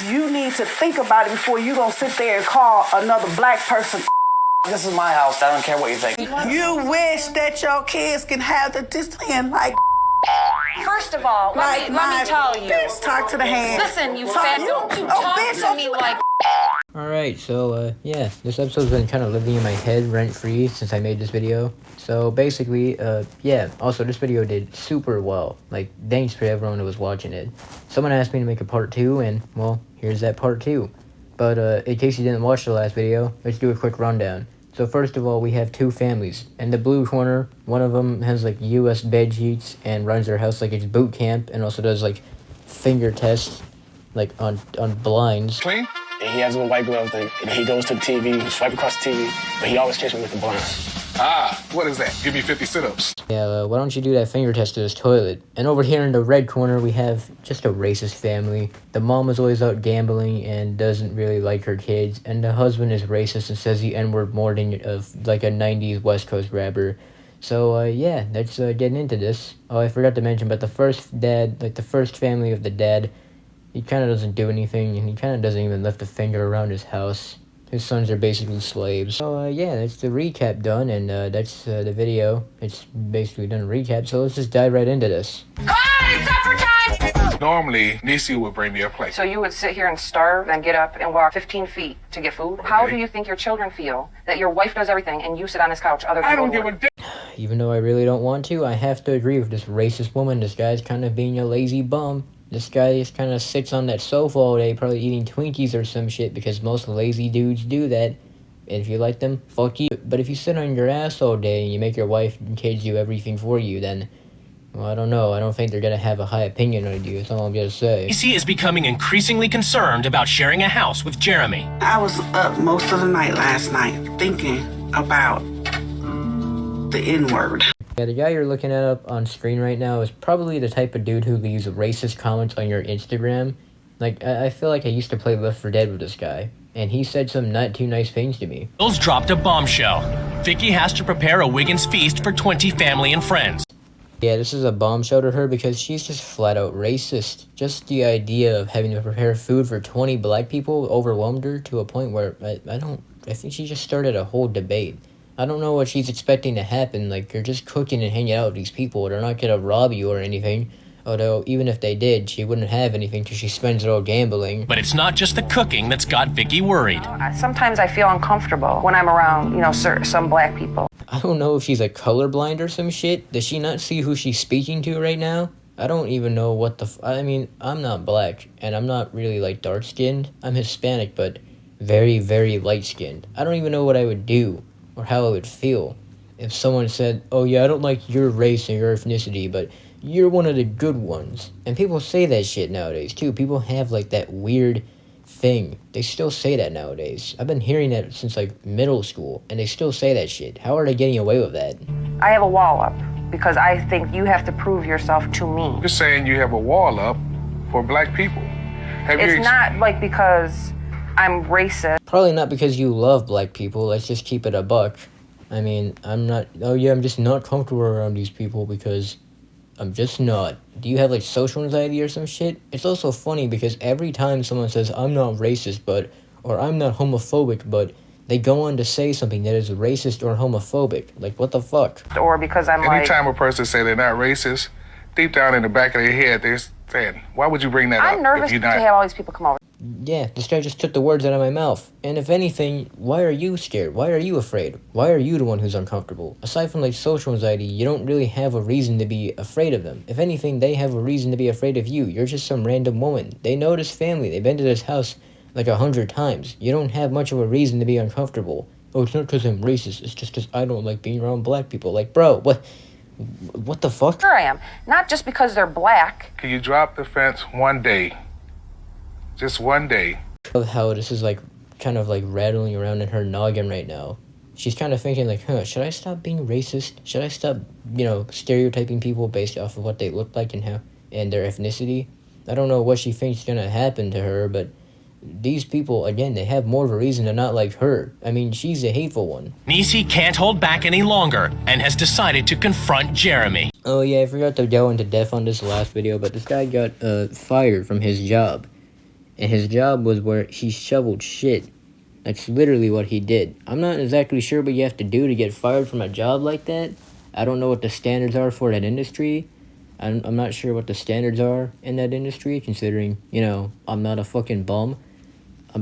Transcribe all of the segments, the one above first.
you need to think about it before you gonna sit there and call another black person. This is my house. I don't care what you think. You wish that your kids can have the discipline like. First of all, let me tell you. Bitch, talk to the hand. Listen, you fat. Don't you talk to me like. Alright, so, yeah, this episode's been kind of living in my head rent-free since I made this video. So, basically, yeah, also, this video did super well. Like, thanks for everyone who was watching it. Someone asked me to make a part 2, and, well, here's that part 2. But, in case you didn't watch the last video, let's do a quick rundown. So, first of all, we have two families. In the blue corner, one of them has, like, U.S. bed sheets and runs their house like it's boot camp, and also does, like, finger tests, like, on blinds. Clean? And he has a little white glove thing, and he goes to the TV, swipe across the TV, but he always catches me with the blind. Ah, what is that? Give me 50 sit-ups. Yeah, why don't you do that finger test to this toilet? And over here in the red corner, we have just a racist family. The mom is always out gambling and doesn't really like her kids, and the husband is racist and says the N-word more than like a 90s West Coast rapper. So, yeah, let's get into this. Oh, I forgot to mention, but the first dad, like the first family of the dad, he kind of doesn't do anything, and he kind of doesn't even lift a finger around his house. His sons are basically slaves. So, yeah, that's the recap done, and that's the video. It's basically done a recap, so let's just dive right into this. It's supper time! Normally, Nisi would bring me a plate. So you would sit here and starve and get up and walk 15 feet to get food? How do you think your children feel that your wife does everything and you sit on this couch other than I don't give a dick. Even though I really don't want to, I have to agree with this racist woman. This guy's kind of being a lazy bum. This guy just kind of sits on that sofa all day, probably eating Twinkies or some shit, because most lazy dudes do that. And if you like them, fuck you. But if you sit on your ass all day and you make your wife and kids do everything for you, then, well, I don't know. I don't think they're gonna have a high opinion on you. That's all I'm gonna say. Nisi is becoming increasingly concerned about sharing a house with Jeremy. I was up most of the night last night thinking about the N-word. Yeah, the guy you're looking at up on screen right now is probably the type of dude who leaves racist comments on your Instagram. Like, I feel like I used to play Left 4 Dead with this guy, and he said some not too nice things to me. Bill's dropped a bombshell. Vicky has to prepare a Wiggins feast for 20 family and friends. Yeah, this is a bombshell to her because she's just flat out racist. Just the idea of having to prepare food for 20 black people overwhelmed her to a point where I think she just started a whole debate. I don't know what she's expecting to happen. Like, you're just cooking and hanging out with these people. They're not gonna rob you or anything. Although, even if they did, she wouldn't have anything because she spends it all gambling. But it's not just the cooking that's got Vicky worried. Sometimes I feel uncomfortable when I'm around, some black people. I don't know if she's a colorblind or some shit. Does she not see who she's speaking to right now? I don't even know what I mean, I'm not black, and I'm not really, like, dark-skinned. I'm Hispanic, but very, very light-skinned. I don't even know what I would do or how I would feel if someone said, oh yeah, I don't like your race and your ethnicity, but you're one of the good ones. And people say that shit nowadays, too. People have, like, that weird thing. They still say that nowadays. I've been hearing that since, like, middle school, and they still say that shit. How are they getting away with that? I have a wall up because I think you have to prove yourself to me. You're saying you have a wall up for black people. It's not, like, because I'm racist. Probably not because you love black people. Let's just keep it a buck. I mean, I'm just not comfortable around these people because I'm just not. Do you have, like, social anxiety or some shit? It's also funny because every time someone says, I'm not racist, or I'm not homophobic, but they go on to say something that is racist or homophobic. Like, what the fuck? Or because Anytime a person say they're not racist, deep down in the back of their head, they're saying, why would you bring that up? I'm nervous to have all these people come over. Yeah, this guy just took the words out of my mouth. And if anything, why are you scared? Why are you afraid? Why are you the one who's uncomfortable? Aside from, like, social anxiety, you don't really have a reason to be afraid of them. If anything, they have a reason to be afraid of you. You're just some random woman. They know this family. They've been to this house like 100 times. You don't have much of a reason to be uncomfortable. Oh, it's not because I'm racist. It's just because I don't like being around black people. Like, bro, what the fuck? Sure I am. Not just because they're black. Can you drop the fence one day? Just one day. I love how this is, like, kind of, like, rattling around in her noggin right now. She's kind of thinking, like, should I stop being racist? Should I stop, stereotyping people based off of what they look like and their ethnicity? I don't know what she thinks is gonna happen to her, but these people, again, they have more of a reason to not like her. I mean, she's a hateful one. Nisi can't hold back any longer and has decided to confront Jeremy. Oh yeah, I forgot to go into depth on this last video, but this guy got fired from his job. And his job was where he shoveled shit. That's literally what he did. I'm not exactly sure what you have to do to get fired from a job like that. I don't know what the standards are for that industry. I'm not sure what the standards are in that industry, considering, you know, I'm not a fucking bum.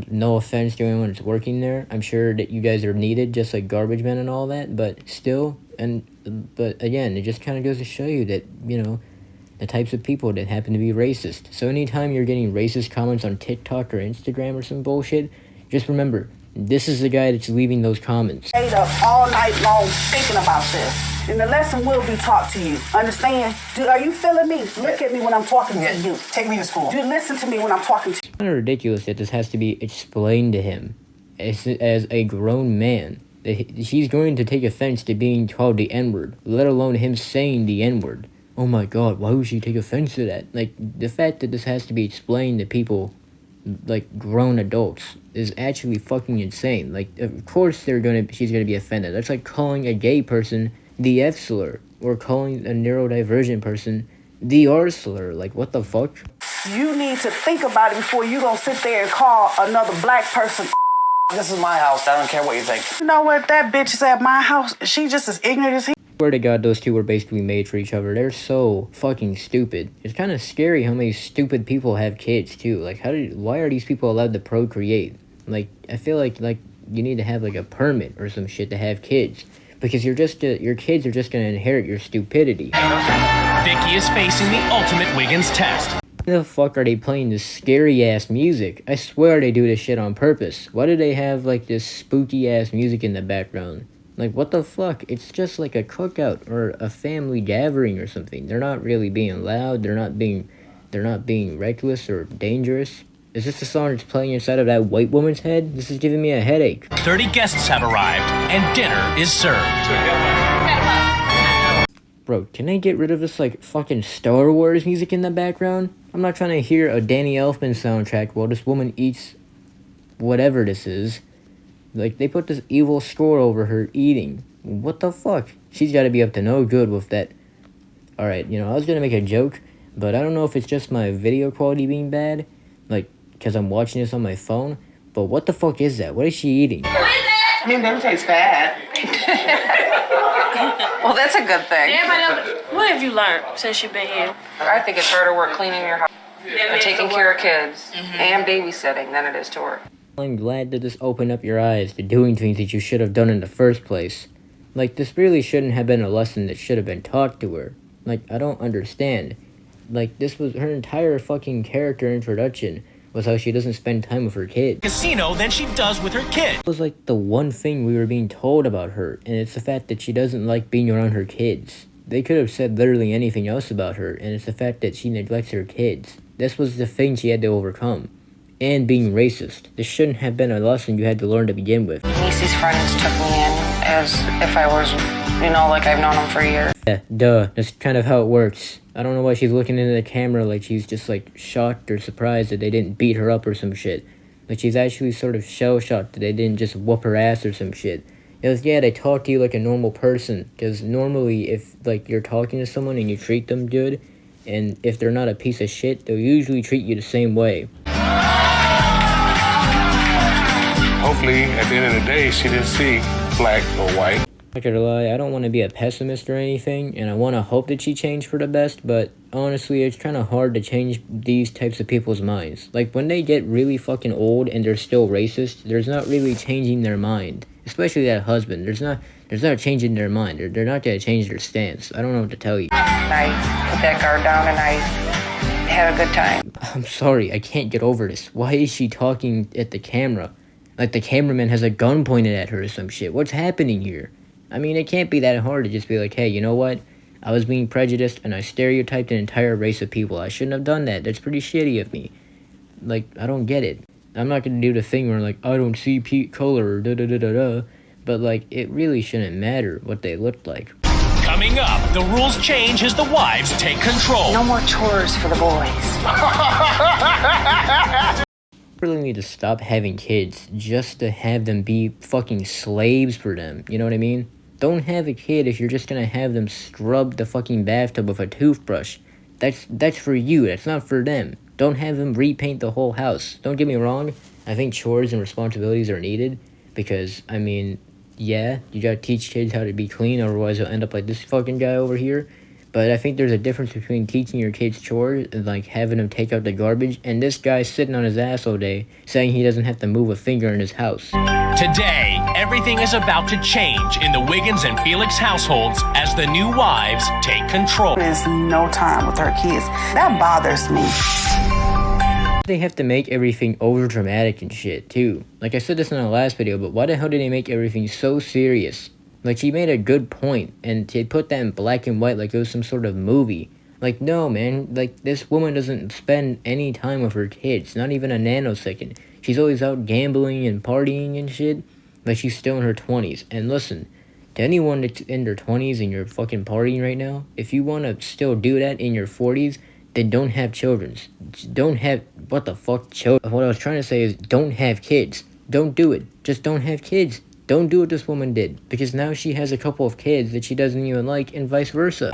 No offense to anyone that's working there. I'm sure that you guys are needed, just like garbage men and all that, but still, but again, it just kind of goes to show you that, you know, the types of people that happen to be racist. So anytime you're getting racist comments on TikTok or Instagram or some bullshit, just remember, this is the guy that's leaving those comments. Stayed up all night long thinking about this. And the lesson will be taught to you. Understand? Are you feeling me? Look at me when I'm talking to you. Take me to school. Do listen to me when I'm talking to you. It's kind of ridiculous that this has to be explained to him as a grown man. That he's going to take offense to being called the N-word, let alone him saying the N-word. Oh my god, why would she take offense to that? Like, the fact that this has to be explained to people, like, grown adults, is actually fucking insane. Like, of course she's gonna be offended. That's like calling a gay person the F slur, or calling a neurodivergent person the R slur. Like, what the fuck? You need to think about it before you gonna sit there and call another black person. This is my house. I don't care what you think. You know what? That bitch is at my house. She just as ignorant as he. Swear to God, those two were basically made for each other. They're so fucking stupid. It's kind of scary how many stupid people have kids too. Like, why are these people allowed to procreate? Like, I feel like you need to have like a permit or some shit to have kids, because your kids are just gonna inherit your stupidity. Vicky is facing the ultimate Wiggins test. Why the fuck are they playing this scary ass music? I swear they do this shit on purpose. Why do they have like this spooky ass music in the background? Like, what the fuck? It's just like a cookout or a family gathering or something. They're not really being loud. They're not being reckless or dangerous. Is this the song that's playing inside of that white woman's head? This is giving me a headache. 30 guests have arrived, and dinner is served. Bro, can I get rid of this, like, fucking Star Wars music in the background? I'm not trying to hear a Danny Elfman soundtrack while this woman eats whatever this is. Like, they put this evil score over her eating. What the fuck? She's gotta be up to no good with that. Alright, you know, I was gonna make a joke, but I don't know if it's just my video quality being bad, like, because I'm watching this on my phone, but what the fuck is that? What is she eating? I mean, them taste bad. Well, that's a good thing. What have you learned since you've been here? I think it's harder work cleaning your house and taking care of kids and babysitting than it is to work. I'm glad that this opened up your eyes to doing things that you should have done in the first place. Like, this really shouldn't have been a lesson that should have been taught to her. Like, I don't understand. Like, this was her entire fucking character introduction, was how she doesn't spend time with her kids. Casino than she does with her kid. It was like the one thing we were being told about her, and it's the fact that she doesn't like being around her kids. They could have said literally anything else about her, and it's the fact that she neglects her kids. This was the thing she had to overcome. And being racist. This shouldn't have been a lesson you had to learn to begin with. Niecy's friends took me in as if I was, you know, like I've known him for years. Yeah, duh. That's kind of how it works. I don't know why she's looking into the camera like she's just like shocked or surprised that they didn't beat her up or some shit. Like she's actually sort of shell-shocked that they didn't just whoop her ass or some shit. It was, yeah, they talk to you like a normal person. Because normally if like you're talking to someone and you treat them good, and if they're not a piece of shit, they'll usually treat you the same way. Hopefully, at the end of the day, she didn't see black or white. Not gonna lie, I don't want to be a pessimist or anything, and I want to hope that she changed for the best, but honestly, it's kind of hard to change these types of people's minds. Like, when they get really fucking old and they're still racist, there's not really changing their mind. Especially that husband. There's not changing their mind. They're not gonna change their stance. I don't know what to tell you. I put that guard down and I had a good time. I'm sorry, I can't get over this. Why is she talking at the camera? Like the cameraman has a gun pointed at her or some shit. What's happening here? I mean, it can't be that hard to just be like, hey, you know what? I was being prejudiced and I stereotyped an entire race of people. I shouldn't have done that. That's pretty shitty of me. Like, I don't get it. I'm not gonna do the thing where, like, I don't see color or da-da-da-da-da. But, like, it really shouldn't matter what they looked like. Coming up, the rules change as the wives take control. No more chores for the boys. Really need to stop having kids just to have them be fucking slaves for them. You know what I mean? Don't have a kid if you're just gonna have them scrub the fucking bathtub with a toothbrush. That's for you. That's not for them. Don't have him repaint the whole house. Don't get me wrong, I think chores and responsibilities are needed because, I mean, yeah, you gotta teach kids how to be clean, otherwise they'll end up like this fucking guy over here. But I think there's a difference between teaching your kids chores and, like, having them take out the garbage, and this guy sitting on his ass all day saying he doesn't have to move a finger in his house. Today, everything is about to change in the Wiggins and Felix households as the new wives take control. There's no time with her kids. That bothers me. They have to make everything over dramatic and shit too. Like I said this in the last video, but why the hell did they make everything so serious? Like, she made a good point, and they put that in black and white like it was some sort of movie. Like, no, man, like, this woman doesn't spend any time with her kids, not even a nanosecond. She's always out gambling and partying and shit, but she's still in her 20s. And listen, to anyone that's in their 20s and you're fucking partying right now, if you want to still do that in your 40s, then don't have children. Don't have, what the fuck, children? What I was trying to say is, don't have kids. Don't do it. Just don't have kids. Don't do what this woman did, because now she has a couple of kids that she doesn't even like, and vice versa.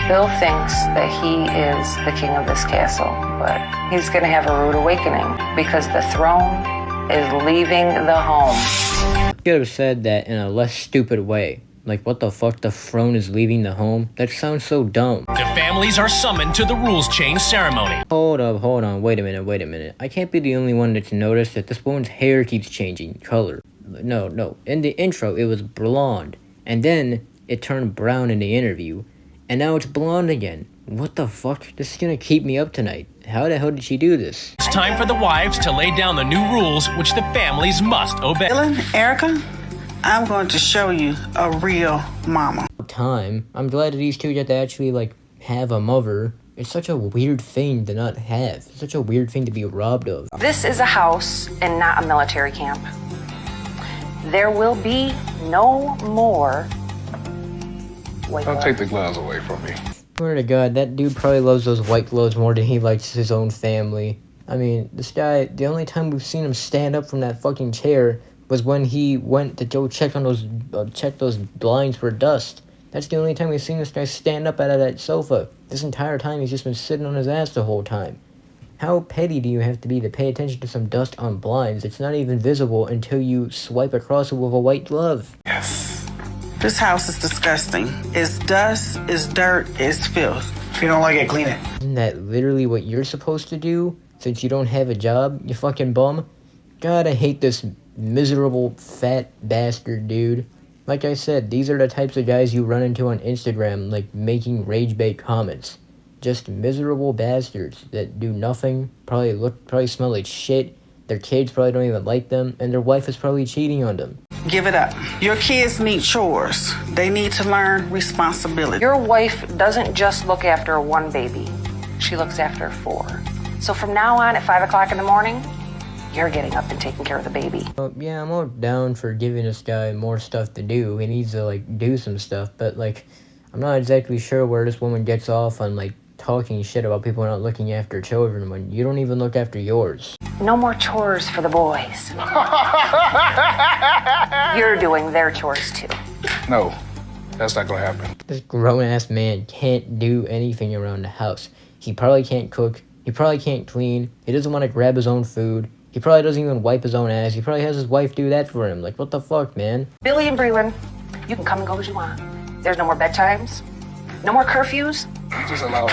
Bill thinks that he is the king of this castle, but he's going to have a rude awakening because the throne is leaving the home. I could have said that in a less stupid way. Like, what the fuck, the throne is leaving the home? That sounds so dumb. The families are summoned to the rules change ceremony. Hold on, wait a minute. I can't be the only one that's noticed that this woman's hair keeps changing color. No. In the intro, it was blonde, and then it turned brown in the interview, and now it's blonde again. What the fuck? This is gonna keep me up tonight. How the hell did she do this? It's time for the wives to lay down the new rules which the families must obey. Dylan, Erica, I'm going to show you a real mama. Time. I'm glad that these two get to actually, like, have a mother. It's such a weird thing to not have. It's such a weird thing to be robbed of. This is a house and not a military camp. There will be no more white Don't gloves. take the gloves away from me. Swear to God, that dude probably loves those white gloves more than he likes his own family. I mean, this guy, the only time we've seen him stand up from that fucking chair was when he went to go check on those blinds for dust. That's the only time we've seen this guy stand up out of that sofa. This entire time he's just been sitting on his ass the whole time. How petty do you have to be to pay attention to some dust on blinds? It's not even visible until you swipe across it with a white glove. Yes. This house is disgusting. It's dust, it's dirt, it's filth. If you don't like it, clean it. Isn't that literally what you're supposed to do since you don't have a job, you fucking bum? God, I hate this miserable fat bastard dude. Like I said, these are the types of guys you run into on Instagram, like making rage bait comments. Just miserable bastards that do nothing, probably smell like shit, their kids probably don't even like them, and their wife is probably cheating on them. Give it up. Your kids need chores. They need to learn responsibility. Your wife doesn't just look after one baby. She looks after 4. So from now on at 5 o'clock in the morning, you're getting up and taking care of the baby. Yeah, I'm all down for giving this guy more stuff to do. He needs to, like, do some stuff, but, like, I'm not exactly sure where this woman gets off on, like, talking shit about people not looking after children when you don't even look after yours. No more chores for the boys. You're doing their chores too. No, that's not gonna happen. This grown-ass man can't do anything around the house. He probably can't cook. He probably can't clean. He doesn't want to grab his own food. He probably doesn't even wipe his own ass. He probably has his wife do that for him. Like, what the fuck, man? Billy and Breland, you can come and go as you want. There's no more bedtimes. No more curfews. You just allow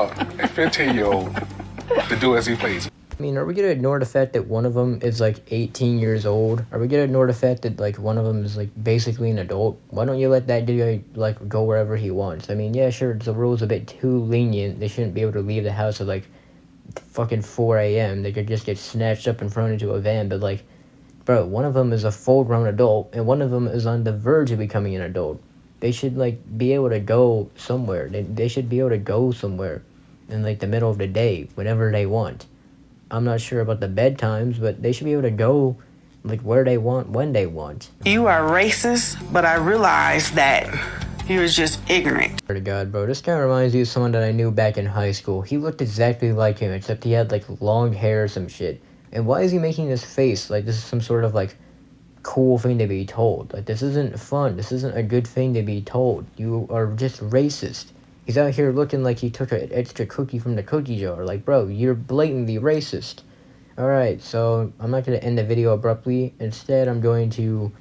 a 15-year-old to do as he pleases. I mean, are we gonna ignore the fact that one of them is, like, 18 years old? Are we gonna ignore the fact that, like, one of them is, like, basically an adult? Why don't you let that guy, like, go wherever he wants? I mean, yeah, sure, the rule's a bit too lenient. They shouldn't be able to leave the house at, like, fucking 4 a.m. They could just get snatched up and thrown into a van, but, like, bro, one of them is a full-grown adult, and one of them is on the verge of becoming an adult. They should, like, be able to go somewhere. They should be able to go somewhere in, like, the middle of the day, whenever they want. I'm not sure about the bedtimes, but they should be able to go, like, where they want, when they want. You are racist, but I realize that you're just ignorant. Swear to God, bro, this guy reminds me of someone that I knew back in high school. He looked exactly like him, except he had, like, long hair or some shit. And why is he making this face like this is some sort of, like, cool thing to be told? Like, this isn't fun. This isn't a good thing to be told. You are just racist. He's out here looking like he took an extra cookie from the cookie jar. Like, bro, you're blatantly racist. Alright, so I'm not going to end the video abruptly. Instead, I'm going to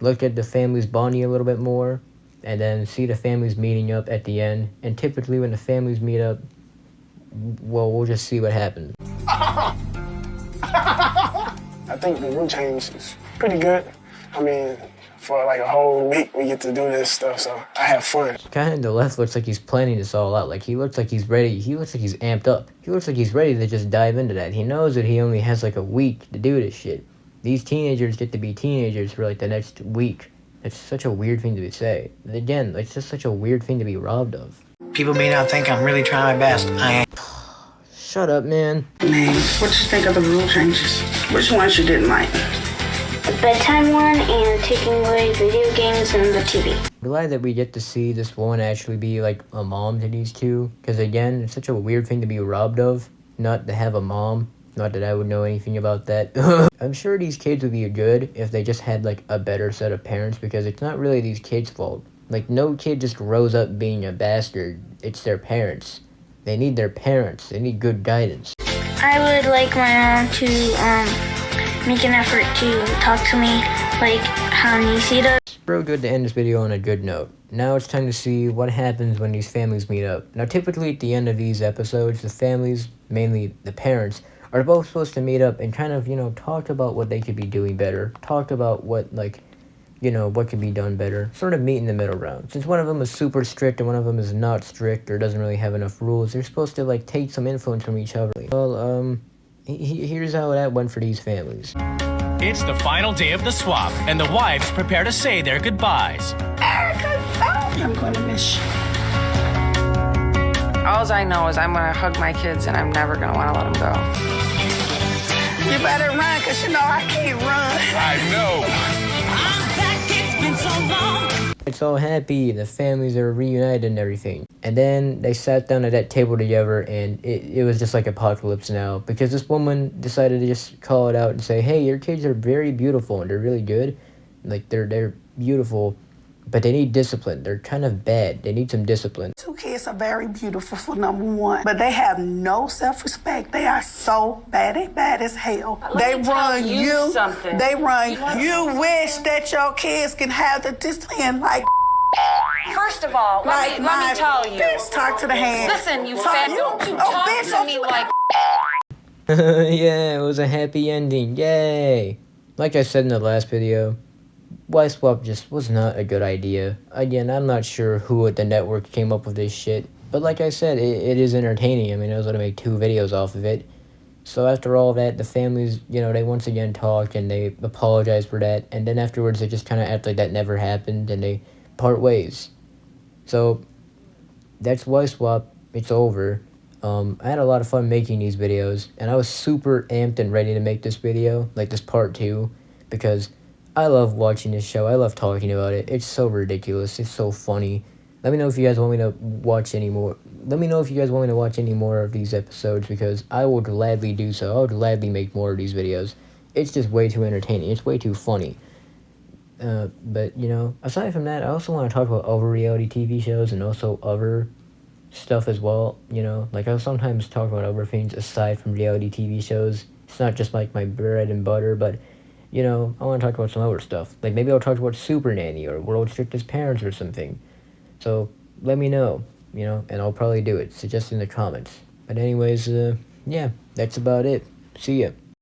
look at the families bonding a little bit more, and then see the families meeting up at the end. And typically when the families meet up, well, we'll just see what happens. I think the route change is pretty good. I mean, for like a whole week, we get to do this stuff, so I have fun. Kind of the left looks like he's planning this all out. Like, he looks like he's ready. He looks like he's amped up. He looks like he's ready to just dive into that. He knows that he only has like a week to do this shit. These teenagers get to be teenagers for like the next week. It's such a weird thing to say. Again, it's just such a weird thing to be robbed of. People may not think I'm really trying my best. I am. Shut up, man. Man, what you think of the rule changes? Which ones you didn't like? The bedtime one and taking away video games and the TV. I'm glad that we get to see this woman actually be like a mom to these two. Because again, it's such a weird thing to be robbed of. Not to have a mom. Not that I would know anything about that. I'm sure these kids would be good if they just had like a better set of parents, because it's not really these kids' fault. Like, no kid just grows up being a bastard. It's their parents. They need their parents. They need good guidance. I would like my mom to make an effort to talk to me like how Nisi does. Real good to end this video on a good note. Now it's time to see what happens when these families meet up. Now typically at the end of these episodes, the families, mainly the parents, are both supposed to meet up and kind of, talk about what they could be doing better. Talk about what, what could be done better. Sort of meet in the middle ground. Since one of them is super strict and one of them is not strict or doesn't really have enough rules, they're supposed to, take some influence from each other. Well, here's how that went for these families. It's the final day of the swap, and the wives prepare to say their goodbyes. I'm going to miss you. All I know is I'm going to hug my kids, and I'm never going to want to let them go. You better run, because I can't run. I know. It's all happy, the families are reunited and everything. And then they sat down at that table together, and it was just like apocalypse now. Because this woman decided to just call it out and say, hey, your kids are very beautiful and they're really good. Like, they're beautiful, but they need discipline. They're kind of bad. They need some discipline. Two kids are very beautiful for number one, but they have no self-respect. They are so bad. They bad as hell. They run you. Something. They run you. Wish that your kids can have the discipline like. First of all, let me tell you. Bitch, talk to the hand. Listen, you fat. Don't you talk to me like. Yeah, it was a happy ending. Yay! Like I said in the last video, Wife Swap just was not a good idea. Again, I'm not sure who at the network came up with this shit, but like I said, it is entertaining. I mean, I was going to make 2 videos off of it. So after all that, the families, they once again talked and they apologized for that, and then afterwards they just kind of act like that never happened and they part ways. So that's Wife Swap. It's over. I had a lot of fun making these videos, and I was super amped and ready to make this video, like this part 2, because I love watching this show. I love talking about it. It's so ridiculous. It's so funny. Let me know if you guys want me to watch any more. Let me know if you guys want me to watch any more of these episodes, because I will gladly do so. I would gladly make more of these videos. It's just way too entertaining. It's way too funny. But, aside from that, I also want to talk about other reality TV shows and also other stuff as well. I'll sometimes talk about other things aside from reality TV shows. It's not just like my bread and butter, but I want to talk about some other stuff. Like, maybe I'll talk about Super Nanny or World's Strictest Parents or something. So, let me know, and I'll probably do it. Suggest in the comments. But anyways, yeah, that's about it. See ya.